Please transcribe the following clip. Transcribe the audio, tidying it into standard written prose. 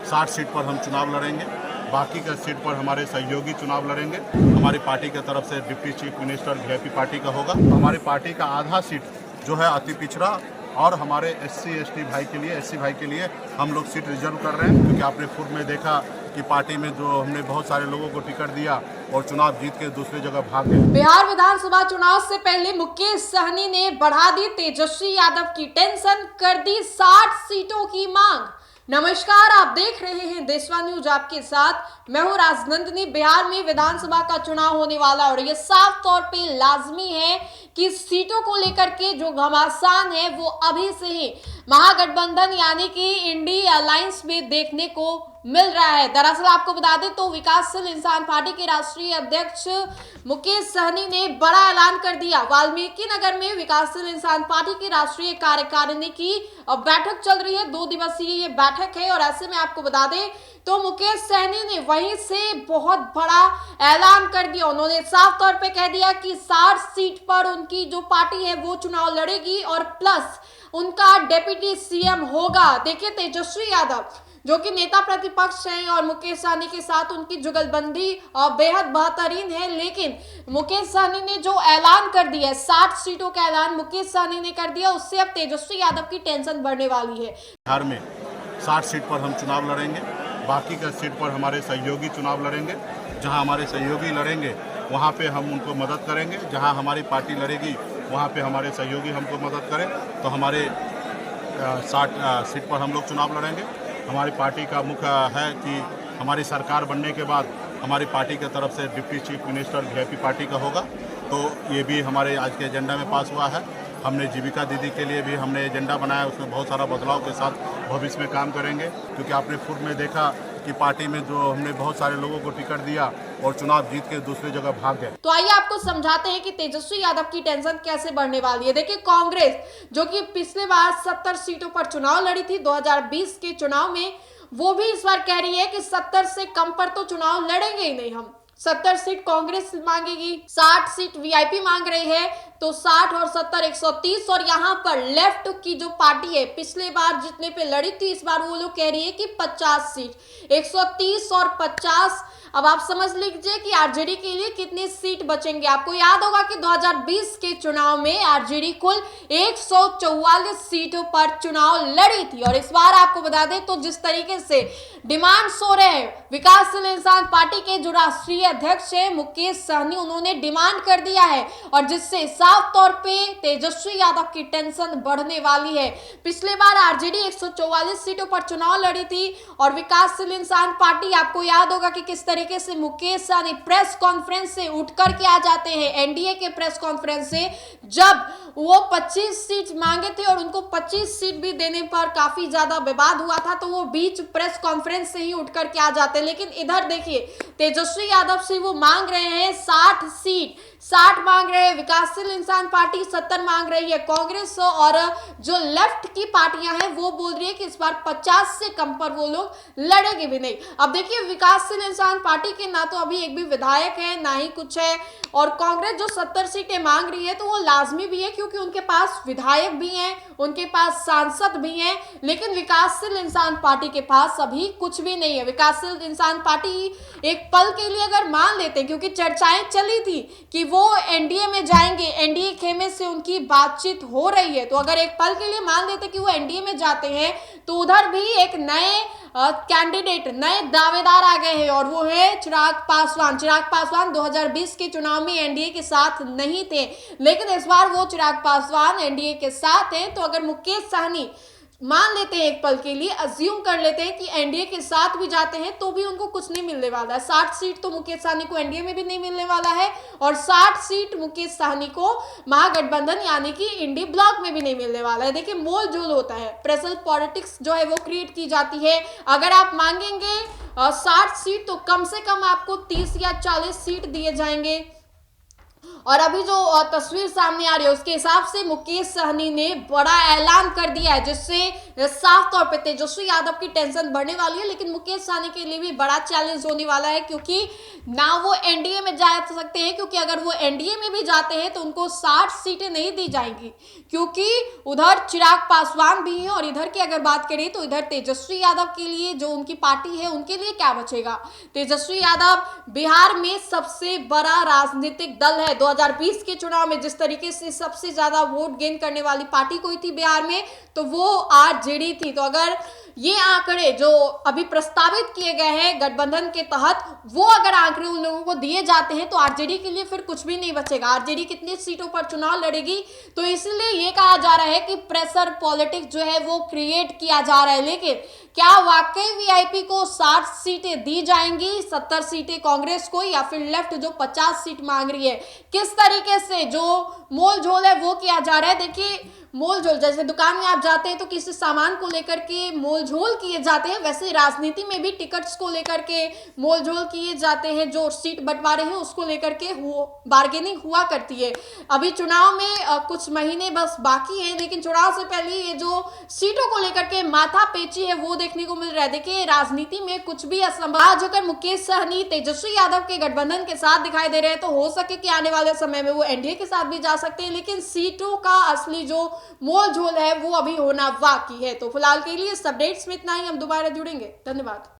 60 seat पर हम चुनाव लड़ेंगे। बाकी का सीट पर हमारे सहयोगी चुनाव लड़ेंगे। हमारी पार्टी की तरफ से deputy chief minister VIP party का होगा। हमारी पार्टी का आधा सीट जो है अति पिछड़ा और हमारे SC भाई के लिए हम लोग सीट रिजर्व कर रहे हैं, क्योंकि आपने खुद में देखा कि पार्टी में जो हमने बहुत सारे लोगों को टिकट दिया और चुनाव जीत के दूसरी जगह भाग गए। बिहार विधानसभा चुनाव से पहले मुकेश सहनी ने बढ़ा दी तेजस्वी यादव की टेंशन, कर दी 60 सीटों की मांग। नमस्कार, आप देख रहे हैं देशवा न्यूज, आपके साथ मैं हूं राजनंदिनी। बिहार में विधानसभा का चुनाव होने वाला और ये साफ तौर पे लाजमी है कि सीटों को लेकर के जो घमासान है वो अभी से ही महागठबंधन यानी कि इंडिया अलायंस में देखने को मिल रहा है। दरअसल आपको बता दें तो विकासशील इंसान पार्टी के राष्ट्रीय अध्यक्ष मुकेश सहनी ने बड़ा ऐलान कर दिया। वाल्मीकि नगर में विकासशील इंसान पार्टी की राष्ट्रीय कार्यकारिणी की बैठक चल रही है, 2 दिवसीय ये बैठक है और ऐसे में आपको बता दें तो मुकेश सहनी ने वहीं से बहुत बड़ा ऐलान कर दिया। उन्होंने साफ तौर पे कह दिया कि 60 सीट पर उनकी जो पार्टी है वो चुनाव लड़ेगी और प्लस उनका डिप्टी सीएम होगा। देखिए, तेजस्वी यादव जो कि नेता प्रतिपक्ष हैं और मुकेश सहनी के साथ उनकी जुगलबंदी बेहद बेहतरीन है, लेकिन मुकेश सहनी ने जो ऐलान कर दिया, 60 सीटों का ऐलान मुकेश सहनी ने कर दिया, उससे अब तेजस्वी यादव की टेंशन बढ़ने वाली है। बिहार में 60 सीट पर हम चुनाव लड़ेंगे। बाकी का सीट पर हमारे सहयोगी चुनाव लड़ेंगे। जहां हमारे सहयोगी लड़ेंगे वहां पे हम उनको मदद करेंगे। जहां हमारी पार्टी लड़ेगी वहां पे हमारे सहयोगी हमको मदद करें। तो हमारे 60 सीट पर हम लोग चुनाव लड़ेंगे। हमारी पार्टी का मुख्य है कि हमारी सरकार बनने के बाद हमारी पार्टी की तरफ से deputy chief minister VIP party का होगा। तो ये भी हमारे आज के एजेंडा में पास हुआ है। हमने जीविका दीदी के लिए भी हमने एजेंडा बनाया, उसमें बहुत सारा बदलाव के साथ भविष्य में काम करेंगे, क्योंकि आपने खुद में देखा कि पार्टी में जो हमने बहुत सारे लोगों को टिकट दिया और चुनाव जीत के दूसरी जगह भाग गए। तो आइए आपको समझाते हैं कि तेजस्वी यादव की टेंशन कैसे बढ़ने वाली है। देखिए, कांग्रेस जो कि पिछले बार 70 सीटों पर चुनाव लड़ी थी 2020 के चुनाव में, वो भी इस बार कह रही है कि 70 से कम पर तो चुनाव लड़ेंगे ही नहीं हम। 70 सीट कांग्रेस मांगेगी, 60 सीट वीआईपी मांग रही है, तो 60 और 70 130। और यहाँ पर लेफ्ट की जो पार्टी है पिछले बार जितने पे लड़ी थी, इस बार वो लोग कह रही है कि 50 सीट, 130 और 50। अब आप समझ लीजिए कि आरजेडी के लिए कितनी सीट बचेंगे। आपको याद होगा कि 2020 के चुनाव में आरजेडी कुल 144 सीटों पर चुनाव लड़ी थी। और इस बार आपको बता दें तो जिस तरीके से डिमांड्स हो रहे हैं, विकासशील इंसान पार्टी के जो राष्ट्रीय अध्यक्ष है मुकेश सहनी, उन्होंने डिमांड कर दिया है और जिससे साफ तौर पे तेजस्वी यादव की टेंशन बढ़ने वाली है। पिछले बार आरजेडी 144 सीटों पर चुनाव लड़ी थी और विकासशील इंसान पार्टी, आपको याद होगा कि किस तरीके से मुकेश सहनी प्रेस कॉन्फ्रेंस से उठ करके आ जाते हैं, एनडीए के प्रेस कॉन्फ्रेंस से, जब वो 25 सीट मांगे थे और उनको 25 सीट भी देने पर काफी ज्यादा विवाद हुआ था, तो वो बीच प्रेस कॉन्फ्रेंस से ही उठ करके आ जाते हैं। लेकिन इधर देखिए, तेजस्वी यादव से वो मांग रहे हैं 60 सीट, 60 मांग रहे हैं, विकासशील इंसान पार्टी 70 मांग रही है कांग्रेस, और जो लेफ्ट की पार्टियां हैं वो बोल रही है कि इस बार 50 से कम पर वो लोग लड़ेंगे भी नहीं। अब देखिए, विकासशील इंसान पार्टी के ना तो अभी एक भी विधायक है ना ही कुछ है, और कांग्रेस जो 70 सीटें मांग रही है तो वो लाजमी भी है क्योंकि उनके पास विधायक भी हैं, उनके पास सांसद भी हैं, लेकिन विकासशील इंसान पार्टी के पास अभी कुछ भी नहीं है। विकासशील इंसान पार्टी एक पल के लिए अगर मान लेते, क्योंकि चर्चाएं चली थी कि वो एनडीए में जाएंगे, एनडीए खेमे से उनकी बातचीत हो रही है, तो अगर एक पल के लिए मान लेते कि वो एनडीए में जाते हैं तो उधर भी एक नए कैंडिडेट, नए दावेदार आ गए हैं और वो है चिराग पासवान। चिराग पासवान 2020 के चुनाव में एनडीए के साथ नहीं थे, लेकिन इस बार वो चिराग पासवान एनडीए के साथ हैं। तो अगर मुकेश सहनी मान लेते हैं, एक पल के लिए अज्यूम कर लेते हैं कि एनडीए के साथ भी जाते हैं तो भी उनको कुछ नहीं मिलने वाला है। 60 सीट तो मुकेश सहनी को एनडीए में भी नहीं मिलने वाला है और 60 सीट मुकेश सहनी को महागठबंधन यानी कि इंडी ब्लॉक में भी नहीं मिलने वाला है। देखिए, मोल जोल होता है, प्रेशर पॉलिटिक्स जो है वो क्रिएट की जाती है। अगर आप मांगेंगे 60 सीट तो कम से कम आपको 30 या 40 सीट दिए जाएंगे और अभी जो तस्वीर सामने आ रही है उसके हिसाब से मुकेश सहनी ने बड़ा ऐलान कर दिया है, जिससे साफ तौर पे तेजस्वी यादव की टेंशन बढ़ने वाली है। लेकिन मुकेश सहनी के लिए भी बड़ा चैलेंज होने वाला है, क्योंकि ना वो एनडीए में जा सकते हैं, क्योंकि अगर वो एनडीए में भी जाते हैं तो उनको 60 सीटें नहीं दी जाएंगी, क्योंकि उधर चिराग पासवान भी है और इधर की अगर बात करें तो इधर तेजस्वी यादव के लिए जो उनकी पार्टी है उनके लिए क्या बचेगा। तेजस्वी यादव बिहार में सबसे बड़ा राजनीतिक दल है। 2020 के चुनाव में जिस तरीके से सबसे ज्यादा वोट गेन करने वाली पार्टी कोई थी बिहार में, तो वो आरजेडी थी। तो अगर ये आंकड़े जो अभी प्रस्तावित किए गए हैं गठबंधन के तहत, वो अगर आंकड़े उन लोगों को दिए जाते हैं तो आरजेडी के लिए फिर कुछ भी नहीं बचेगा। आरजेडी कितनी सीटों पर चुनाव लड़ेगी, तो इसलिए ये कहा जा रहा है कि प्रेशर पॉलिटिक्स जो है वो क्रिएट किया जा रहा है। लेकिन क्या वाकई वीआईपी को 60 सीटें दी जाएंगी, 70 सीटें कांग्रेस को, या फिर लेफ्ट जो 50 सीट मांग रही है, किस तरीके से जो मोल झोल है वो किया जा रहा है। देखिए मोल झोल, जैसे दुकान में आप जाते हैं तो किसी सामान को लेकर के मोल झोल किए जाते हैं, वैसे राजनीति में भी टिकट्स को लेकर के मोल झोल किए जाते हैं। जो सीट बंटवारे हैं उसको लेकर के बार्गेनिंग हुआ करती है। अभी चुनाव में कुछ महीने बस बाकी है, लेकिन चुनाव से पहले ये जो सीटों को लेकर के माथापेची है वो देखने को मिल रहा है। देखिए राजनीति में कुछ भी असंभव। आज अगर मुकेश सहनी तेजस्वी यादव के गठबंधन के साथ दिखाई दे रहे हैं, तो हो सके कि आने वाले समय में वो एनडीए के साथ भी जा सकते हैं, लेकिन सीटों का असली जो मोल झोल है वो अभी होना बाकी है। तो फिलहाल के लिए इस अपडेट्स में इतना ही, हम दोबारा जुड़ेंगे। धन्यवाद।